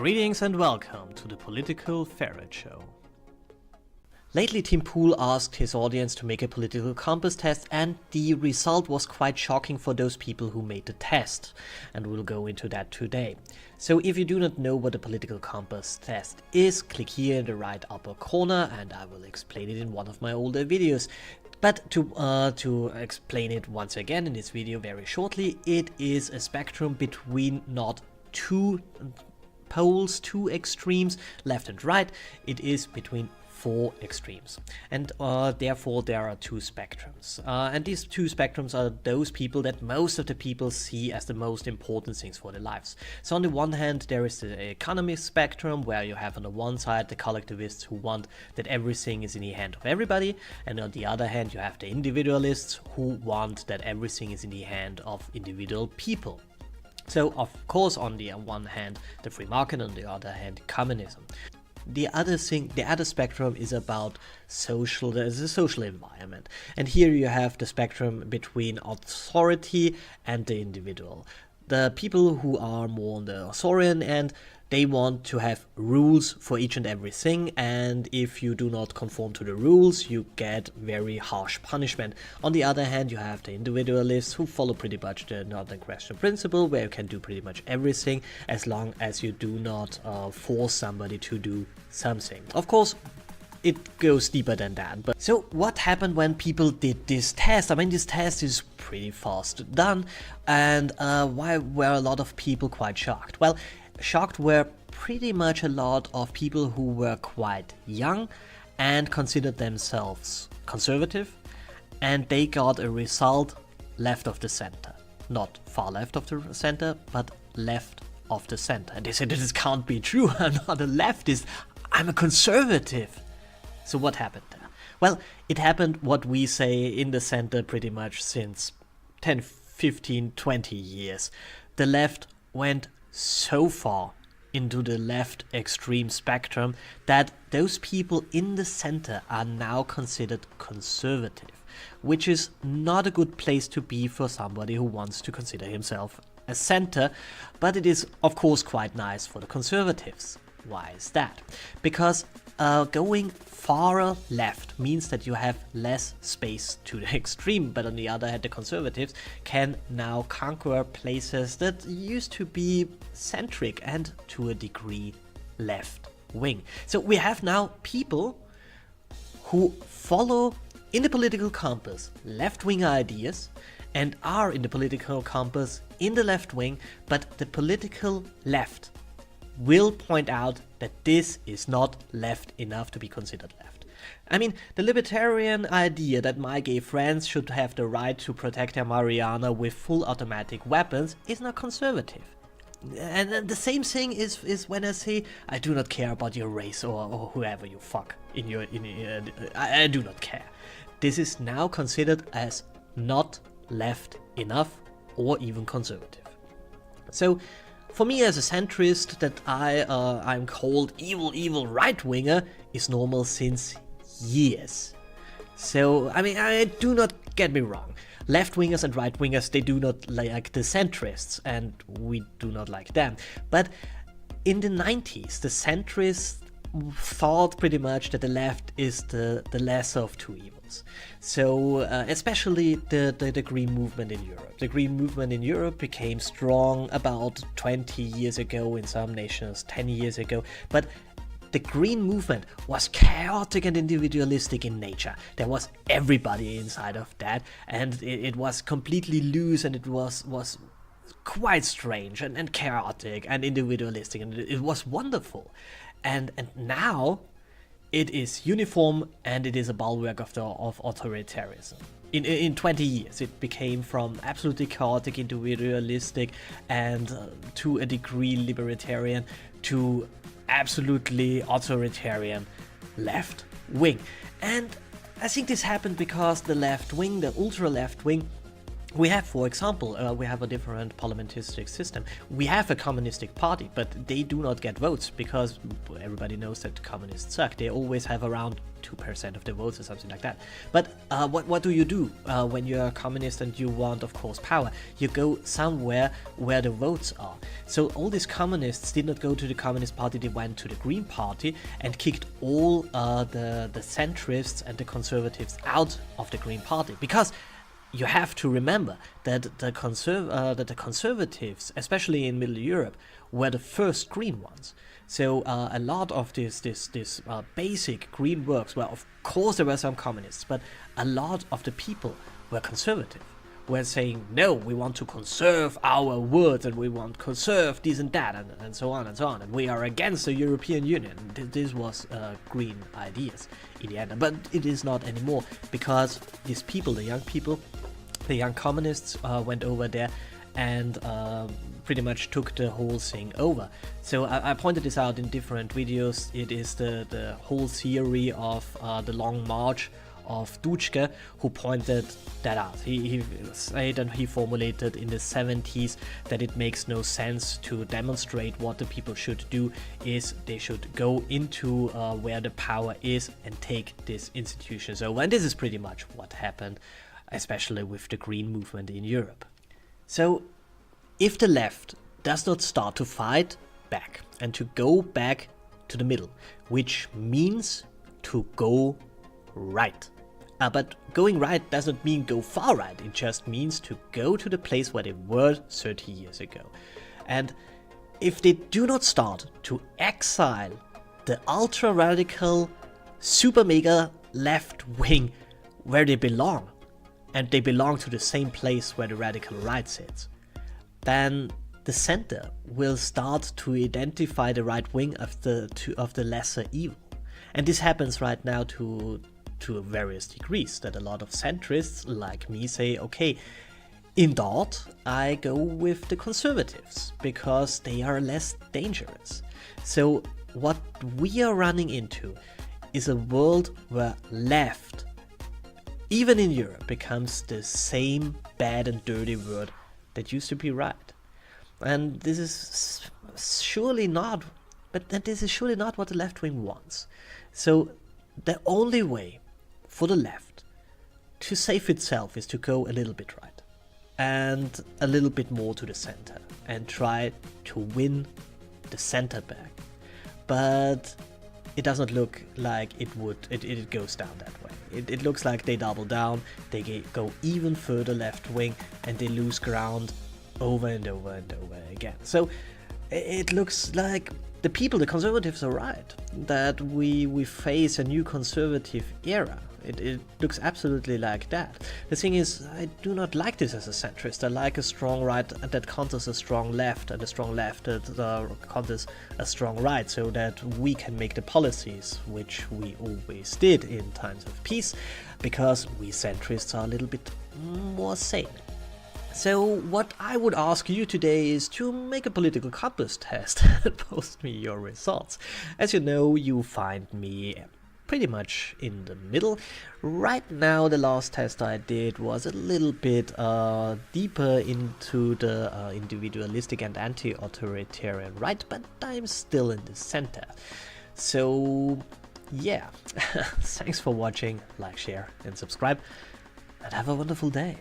Greetings and welcome to the Political Ferret Show. Lately, Tim Pool asked his audience to make a political compass test, and the result was quite shocking for those people who made the test, and we'll go into that today. So if you do not know what a political compass test is, click here in the right upper corner and I will explain it in one of my older videos. But to explain it once again in this video very shortly, it is a spectrum between not two poles, two extremes, left and right. It is between four extremes, and therefore there are two spectrums, and these two spectrums are those people that most of the people see as the most important things for their lives. So on the one hand, there is the economy spectrum, where you have on the one side the collectivists who want that everything is in the hand of everybody, and on the other hand you have the individualists who want that everything is in the hand of individual people. So of course, on the one hand the free market, on the other hand communism. The other spectrum is about the social environment, and here you have the spectrum between authority and the individual. The people who are more on the authoritarian end, they want to have rules for each and everything, and if you do not conform to the rules, you get very harsh punishment. On the other hand, you have the individualists who follow pretty much the non-aggression principle, where you can do pretty much everything as long as you do not force somebody to do something. Of course, it goes deeper than that. But so what happened when people did this test? I mean, this test is pretty fast done, and why were a lot of people quite shocked? Well, shocked were pretty much a lot of people who were quite young and considered themselves conservative, and they got a result left of the center. Not far left of the center, but left of the center. And they said, this can't be true, I'm not a leftist, I'm a conservative. So what happened there? Well, it happened what we say in the center pretty much since 10, 15, 20 years. The left went so far into the left extreme spectrum that those people in the center are now considered conservative, which is not a good place to be for somebody who wants to consider himself a center, but it is of course quite nice for the conservatives. Why is that? Because going far left means that you have less space to the extreme, but on the other hand, the conservatives can now conquer places that used to be centric and to a degree left wing. So we have now people who follow in the political compass left-wing ideas and are in the political compass in the left wing, but the political left will point out that this is not left enough to be considered left. I mean, the libertarian idea that my gay friends should have the right to protect their marijuana with full automatic weapons is not conservative. And the same thing is when I say I do not care about your race or whoever you fuck I do not care. This is now considered as not left enough or even conservative. So for me as a centrist, that I'm called evil right-winger is normal since years. So, I mean, do not get me wrong. Left-wingers and right-wingers, they do not like the centrists, and we do not like them. But in the 90s, the centrists thought pretty much that the left is the lesser of two evils. So especially the Green Movement in Europe. The Green Movement in Europe became strong about 20 years ago, in some nations 10 years ago, but the Green Movement was chaotic and individualistic in nature. There was everybody inside of that, and it was completely loose, and it was quite strange and chaotic and individualistic, and it was wonderful. And now it is uniform, and it is a bulwark of authoritarianism. In 20 years, it became from absolutely chaotic, individualistic, and to a degree libertarian, to absolutely authoritarian left wing. And I think this happened because the left wing, the ultra left wing, We have, for example, we have a different parliamentaristic system. We have a communistic party, but they do not get votes because everybody knows that communists suck. They always have around 2% of the votes or something like that. But what do you do when you're a communist and you want, of course, power? You go somewhere where the votes are. So all these communists did not go to the Communist Party, they went to the Green Party and kicked all the centrists and the conservatives out of the Green Party, because you have to remember that the conservatives, especially in Middle Europe, were the first green ones. So a lot of this basic green works, well, of course there were some communists, but a lot of the people were conservative, were saying, no, we want to conserve our woods and we want to conserve this and that and so on and so on, and we are against the European Union. This was green ideas in the end, but it is not anymore, because these people, the young communists went over there and pretty much took the whole thing over. So I pointed this out in different videos. It is the whole theory of the Long March of Dutschke, who pointed that out. He said and he formulated in the 70s that it makes no sense to demonstrate. What the people should do is they should go into where the power is and take these institutions over. And this is pretty much what happened, especially with the Green movement in Europe. So if the left does not start to fight back and to go back to the middle, which means to go right. But going right doesn't mean go far right, it just means to go to the place where they were 30 years ago. And if they do not start to exile the ultra-radical, super mega left wing where they belong, and they belong to the same place where the radical right sits, then the center will start to identify the right wing of the lesser evil. And this happens right now to various degrees, that a lot of centrists like me say, okay, in Dort I go with the conservatives because they are less dangerous. So what we are running into is a world where left, even in Europe, becomes the same bad and dirty word that used to be right. And this is surely not, what the left wing wants. So the only way for the left to save itself is to go a little bit right and a little bit more to the center and try to win the center back. But it doesn't look like it goes down that way. It looks like they double down, they go even further left wing, and they lose ground over and over and over again. So it looks like the conservatives are right, that we face a new conservative era. It looks absolutely like that. The thing is, I do not like this as a centrist. I like a strong right that counters a strong left, and a strong left that counters a strong right, so that we can make the policies which we always did in times of peace, because we centrists are a little bit more sane. So what I would ask you today is to make a political compass test and post me your results. As you know, you find me pretty much in the middle. Right now the last test I did was a little bit deeper into the individualistic and anti-authoritarian right, but I'm still in the center. So yeah, thanks for watching, like, share and subscribe, and have a wonderful day.